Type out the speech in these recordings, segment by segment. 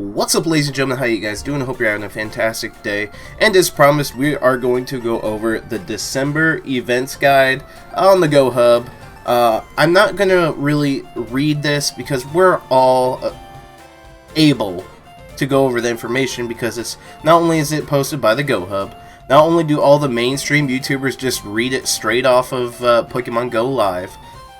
What's up, ladies and gentlemen? How you guys doing? I hope you're having a fantastic day. And as promised, we are going to go over the December events guide on the Go Hub. I'm not going to really read this because we're all able to go over the information, because it's not only is it posted by the Go Hub, not only do all the mainstream YouTubers just read it straight off of Pokemon Go Live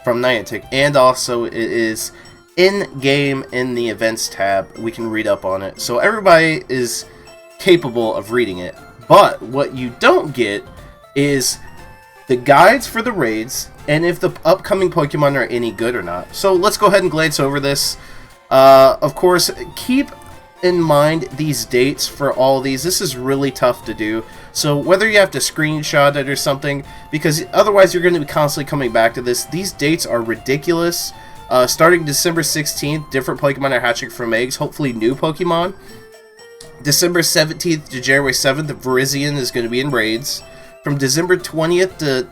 from Niantic, and also it is in-game in the events tab. We can read up on it, so everybody is capable of reading it. But what you don't get is the guides for the raids, and if the upcoming Pokemon are any good or not. So let's go ahead and glance over this. Of course, keep in mind these dates for all these. This is really tough to do, so whether you have to screenshot it or something, because otherwise you're going to be constantly coming back to this. These dates are ridiculous. Starting December 16th, different Pokemon are hatching from eggs, hopefully new Pokemon. December 17th to January 7th, Virizion is going to be in raids. From December 20th to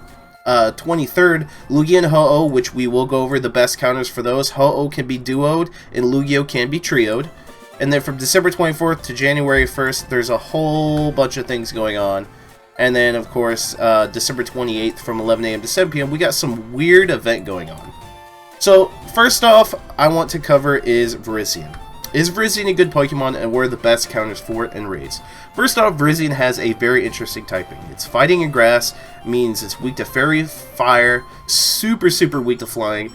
23rd, Lugia and Ho-Oh, which we will go over the best counters for those. Ho-Oh can be duoed, and Lugia can be trioed. And then from December 24th to January 1st, there's a whole bunch of things going on. And then, of course, December 28th from 11 a.m. to 7 p.m., we got some weird event going on. So, first off, I want to cover is Virizion. Is Virizion a good Pokemon, and what are the best counters for it in raids? First off, Virizion has a very interesting typing. It's fighting in grass, means it's weak to fairy, fire, super weak to flying,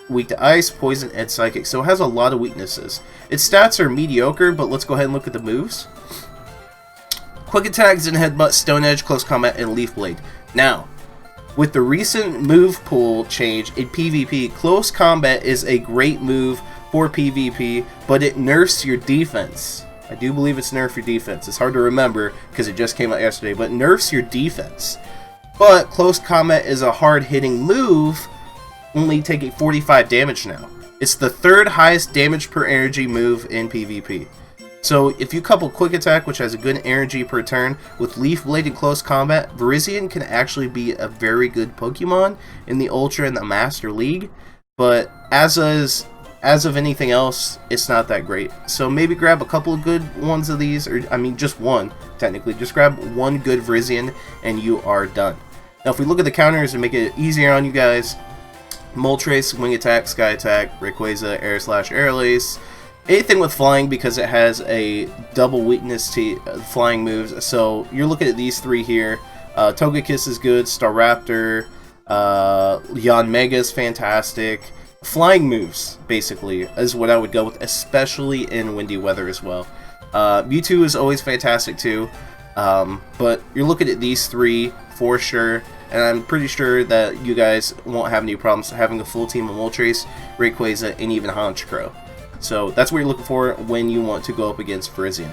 weak to ice, poison, and psychic, so it has a lot of weaknesses. Its stats are mediocre, but let's go ahead and look at the moves. Quick Attack, Zen Headbutt, Stone Edge, Close Combat, and Leaf Blade. Now, with the recent move pool change in PvP, Close Combat is a great move for PvP, but it nerfs your defense. I do believe it's nerfs your defense. It's hard to remember because it just came out yesterday, but it nerfs your defense. But Close Combat is a hard-hitting move, only taking 45 damage now. It's the third highest damage per energy move in PvP. So if you couple Quick Attack, which has a good energy per turn, with Leaf Blade and Close Combat, Virizion can actually be a very good Pokemon in the Ultra and the Master League. But as of anything else, it's not that great. So maybe grab a couple of good ones of these, or I mean just one, technically. Just grab one good Virizion and you are done. Now if we look at the counters and make it easier on you guys, Moltres, Wing Attack, Sky Attack, Rayquaza, Air Slash, Airlace. Anything with flying, because it has a double weakness to flying moves. So you're looking at these three here. Togekiss is good. Staraptor. Yanmega is fantastic. Flying moves, basically, is what I would go with, especially in windy weather as well. Mewtwo is always fantastic too. But you're looking at these three for sure. And I'm pretty sure that you guys won't have any problems having a full team of Moltres, Rayquaza, and even Honchkrow. So that's what you're looking for when you want to go up against Virizion.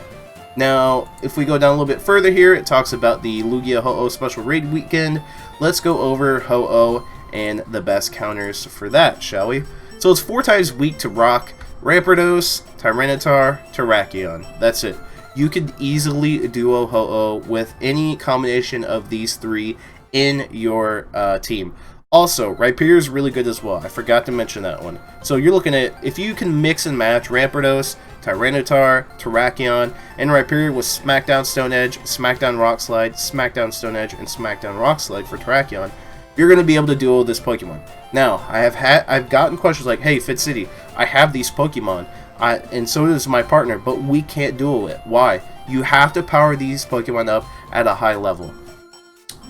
Now, if we go down a little bit further here, it talks about the Lugia Ho-Oh Special Raid Weekend. Let's go over Ho-Oh and the best counters for that, shall we? So it's 4 times weak to Rock, Rampardos, Tyranitar, Terrakion. That's it. You could easily duo Ho-Oh with any combination of these three in your team. Also, Rhyperior is really good as well. I forgot to mention that one. So you're looking at, if you can mix and match Rampardos, Tyranitar, Terrakion, and Rhyperior with Smackdown Stone Edge, Smackdown Rock Slide, Smackdown Stone Edge, and Smackdown Rock Slide for Terrakion, you're going to be able to duo this Pokemon. Now, I've gotten questions like, hey, Fitz City, I have these Pokemon, and so does my partner, but we can't duo it. Why? You have to power these Pokemon up at a high level.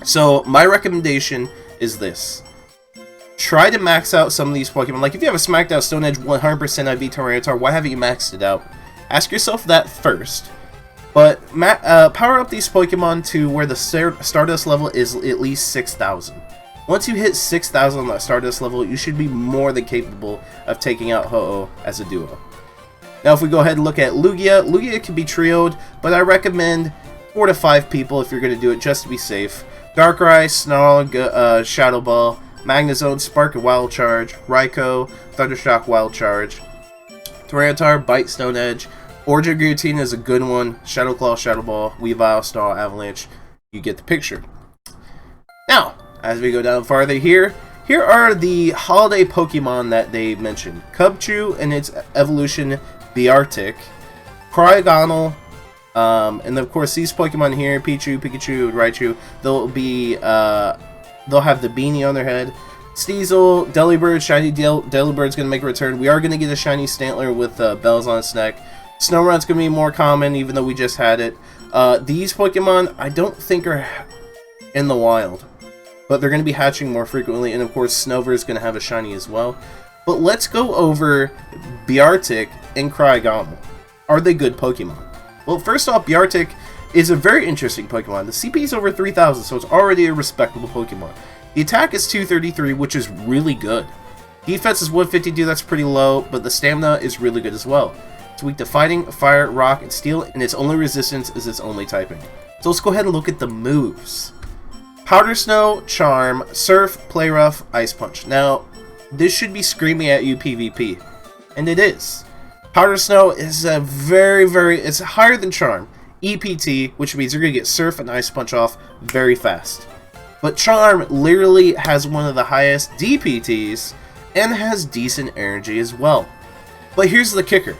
So my recommendation is this. Try to max out some of these Pokemon. Like, if you have a Smackdown Stone Edge 100% IV Tyranitar, why haven't you maxed it out? Ask yourself that first. But power up these Pokemon to where the Stardust level is at least 6,000. Once you hit 6,000 on that Stardust level, you should be more than capable of taking out Ho-Oh as a duo. Now, if we go ahead and look at Lugia, Lugia can be trioed, but I recommend 4 to 5 people if you're going to do it, just to be safe. Darkrai, Snarl, Shadow Ball, Magnezone, Spark and Wild Charge, Raikou, Thundershock Wild Charge, Tyranitar, Bite Stone Edge, Origin Guillotine is a good one, Shadow Claw, Shadow Ball, Weavile, Snarl, Avalanche. You get the picture. Now, as we go down farther here are the holiday Pokemon that they mentioned. Cubchoo and its evolution, Beartic, Cryogonal, and of course these Pokemon here, Pichu, Pikachu, and Raichu, they'll have the beanie on their head. Sneasel, Delibird, shiny Delibird's going to make a return. We are going to get a shiny Stantler with bells on its neck. Snorunt's going to be more common, even though we just had it. These Pokemon, I don't think are in the wild, but they're going to be hatching more frequently, and of course Snover is going to have a shiny as well. But let's go over Beartic and Cryogonal. Are they good Pokemon? Well, first off, Beartic is a very interesting Pokemon. The CP is over 3,000, so it's already a respectable Pokemon. The attack is 233, which is really good. Defense is 152, that's pretty low, but the stamina is really good as well. It's weak to fighting, fire, rock, and steel, and its only resistance is its only typing. So let's go ahead and look at the moves. Powder Snow, Charm, Surf, Play Rough, Ice Punch. Now, this should be screaming at you PvP, and it is. Powder Snow is a it's higher than Charm. EPT, which means you're going to get Surf and Ice Punch off very fast. But Charm literally has one of the highest DPTs and has decent energy as well. But here's the kicker.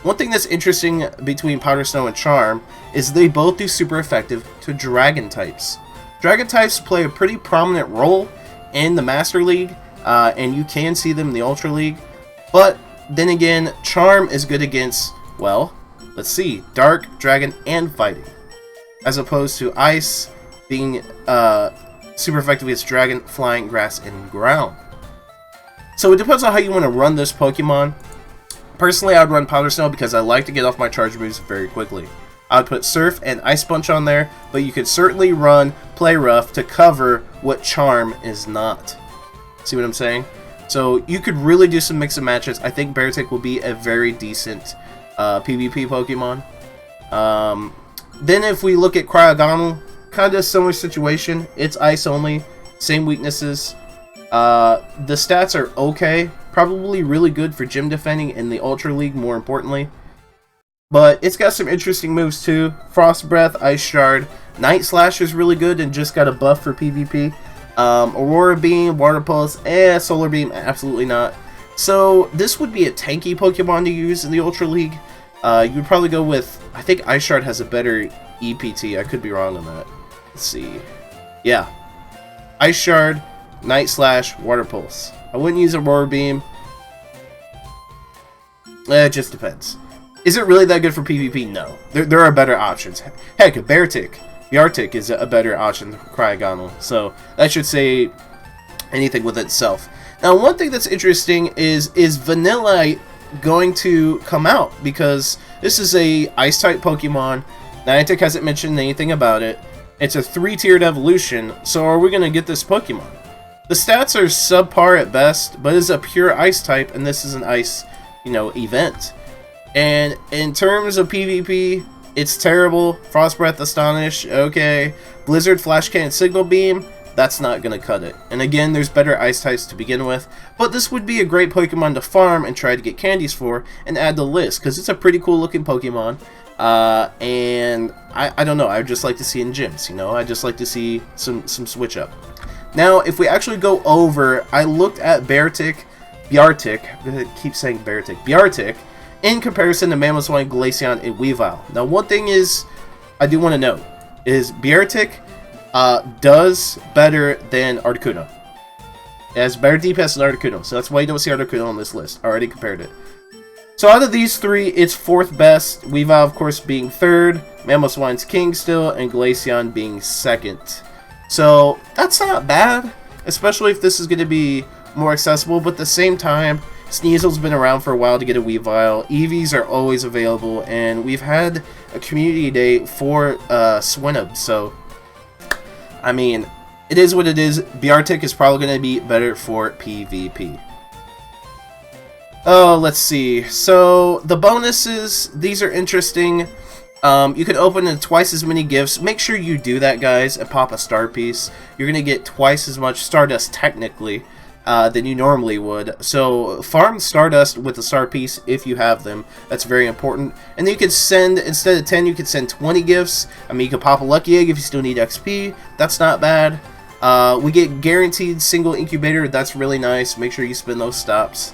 One thing that's interesting between Powder Snow and Charm is they both do super effective to Dragon types. Dragon types play a pretty prominent role in the Master League, and you can see them in the Ultra League. But then again, Charm is good against, well, let's see, Dark, Dragon, and Fighting. As opposed to Ice being super effective against Dragon, Flying, Grass, and Ground. So it depends on how you want to run this Pokemon. Personally, I would run Powder Snow because I like to get off my charge moves very quickly. I would put Surf and Ice Punch on there, but you could certainly run Play Rough to cover what Charm is not. See what I'm saying? So you could really do some mix and matches. I think Beartic will be a very decent PvP Pokemon. Then if we look at Cryogonal, kind of similar situation. It's ice only, same weaknesses. The stats are okay, probably really good for gym defending in the Ultra League, more importantly. But it's got some interesting moves too. Frost Breath, Ice Shard, Night Slash is really good and just got a buff for PvP. Aurora Beam, Water Pulse, Solar Beam, absolutely not. So this would be a tanky Pokemon to use in the Ultra League. You would probably go with, I think Ice Shard has a better EPT, I could be wrong on that. Let's see. Yeah. Ice Shard, Night Slash, Water Pulse. I wouldn't use Aurora Beam. It just depends. Is it really that good for PvP? No. There are better options. Heck, Beartic is a better option than Cryogonal. So that should say anything with itself. Now, one thing that's interesting is Vanilla going to come out? Because this is a Ice-type Pokemon. Niantic hasn't mentioned anything about it. It's a 3-tiered evolution, so are we going to get this Pokemon? The stats are subpar at best, but it's a pure Ice type, and this is an Ice, event. And in terms of PvP, it's terrible. Frost Breath, Astonish, okay. Blizzard, Flash Cannon, Signal Beam, that's not going to cut it. And again, there's better Ice types to begin with, but this would be a great Pokemon to farm and try to get candies for and add to the list, because it's a pretty cool looking Pokemon. And I don't know, I would just like to see in gyms, I just like to see some switch up. Now, if we actually go over, I looked at Beartic, I'm going to keep saying Beartic, in comparison to Mamoswine, Glaceon, and Weavile. Now, one thing is, I do want to note, is Beartic does better than Articuno. It has better DPS than Articuno, so that's why you don't see Articuno on this list. I already compared it. So out of these three, it's 4th best, Weavile, of course, being 3rd, Mamoswine's king still, and Glaceon being 2nd. So that's not bad, especially if this is going to be more accessible, but at the same time, Sneasel's been around for a while to get a Weavile, EVs are always available, and we've had a community day for Swinub, so, I mean, it is what it is. Beartic is probably going to be better for PvP. Oh, let's see. So, the bonuses, these are interesting. You can open in twice as many gifts. Make sure you do that, guys, and pop a star piece. You're going to get twice as much Stardust, technically, than you normally would. So, farm Stardust with the star piece if you have them. That's very important. And then you can send, instead of 10, you can send 20 gifts. I mean, you can pop a Lucky Egg if you still need XP. That's not bad. We get guaranteed single incubator. That's really nice. Make sure you spin those stops.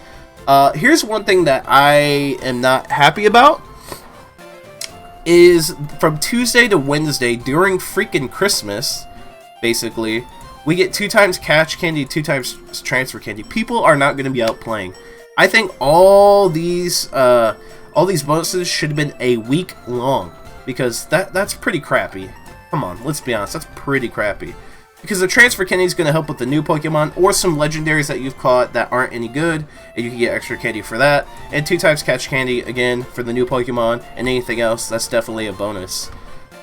Here's one thing that I am not happy about. is from Tuesday to Wednesday during freaking Christmas, basically, we get 2 times catch candy, 2 times transfer candy. People are not going to be out playing. I think all these bonuses should have been a week long, because that's pretty crappy. Come on, let's be honest, that's pretty crappy. Because the transfer candy is going to help with the new Pokemon, or some legendaries that you've caught that aren't any good, and you can get extra candy for that. And 2 times catch candy, again, for the new Pokemon, and anything else, that's definitely a bonus.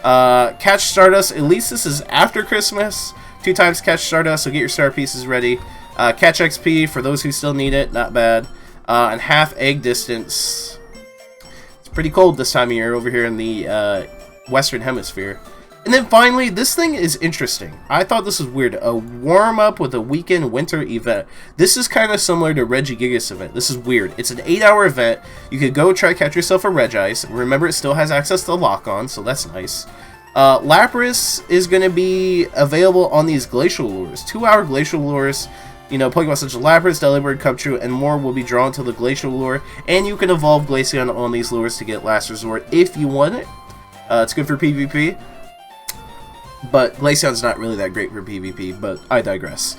Catch Stardust, at least this is after Christmas. 2 times catch Stardust, so get your star pieces ready. Catch XP, for those who still need it, not bad. And half egg distance. It's pretty cold this time of year over here in the Western Hemisphere. And then finally, this thing is interesting. I thought this was weird. A warm-up with a weekend winter event. This is kind of similar to Regigigas event. This is weird. It's an 8-hour event. You could go try to catch yourself a Regice. Remember, it still has access to lock-on, so that's nice. Lapras is going to be available on these Glacial Lures. 2-hour Glacial Lures. You know, Pokemon such as Lapras, Delibird, Cubchoo, and more will be drawn to the Glacial Lure. And you can evolve Glaceon on these lures to get Last Resort if you want it. It's good for PvP. But Glaceon's not really that great for PvP, but I digress.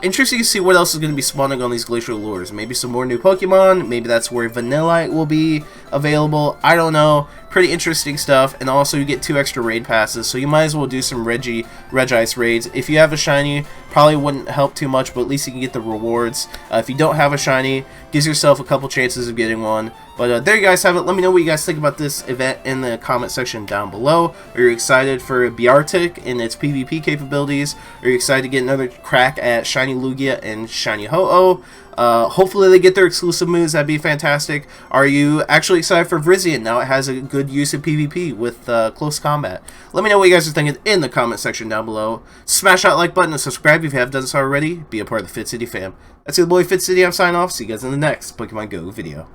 Interesting to see what else is going to be spawning on these Glacial Lures. Maybe some more new Pokemon, maybe that's where Vanillite will be available, I don't know. Pretty interesting stuff, and also you get 2 extra raid passes, so you might as well do some Regice raids. If you have a shiny, probably wouldn't help too much, but at least you can get the rewards. If you don't have a shiny, gives yourself a couple chances of getting one. But there you guys have it. Let me know what you guys think about this event in the comment section down below. Are you excited for Biartic and its PvP capabilities? Are you excited to get another crack at Shiny Lugia and Shiny Ho-Oh? Hopefully they get their exclusive moves, that'd be fantastic. Are you actually excited for Virizion? Now it has a good use of PvP with close combat. Let me know what you guys are thinking in the comment section down below. Smash that like button and subscribe if you haven't done so already. Be a part of the Fit City fam. That's your boy Fit City, I'm signing off. See you guys in the next Pokemon Go video.